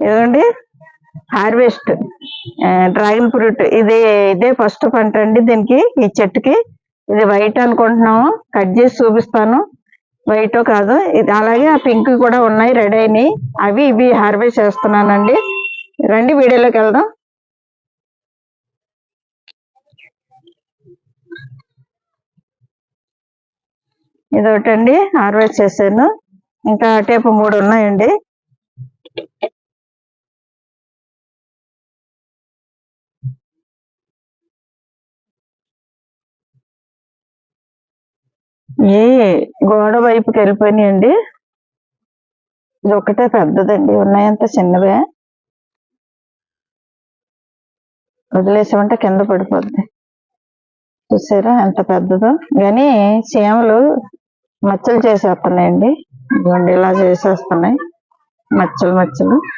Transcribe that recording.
ఇదిగోండి harvest dragon fruit. ఇదే first పంట అండి దీనికి, ఈ చెట్టుకి. ఇది వైట్ అనుకుంటున్నాము, కట్ చేసి చూపిస్తాను. వైట్ కాదు ఇది. అలాగే ఆ పింక్ కూడా ఉన్నాయి, రెడీ అయినాయి. ఇవి హార్వెస్ట్ చేస్తున్నానండి. రండి వీడియోలోకి వెళ్దాం. ఇదొకటండి హార్వెస్ట్ చేశాను. ఇంకా టేపు 3 ఉన్నాయండి. ఏ గోడ వైపుకి వెళ్ళిపోయినాయండి. ఇది ఒకటే పెద్దదండి, ఉన్నాయంత చిన్నవే. వదిలేసామంటే కింద పడిపోద్ది. చూసారా ఎంత పెద్దదో. కానీ చీమలు మచ్చలు చేసేస్తున్నాయండి. ఇదిగోండి ఇలా చేసేస్తున్నాయి, మచ్చలు.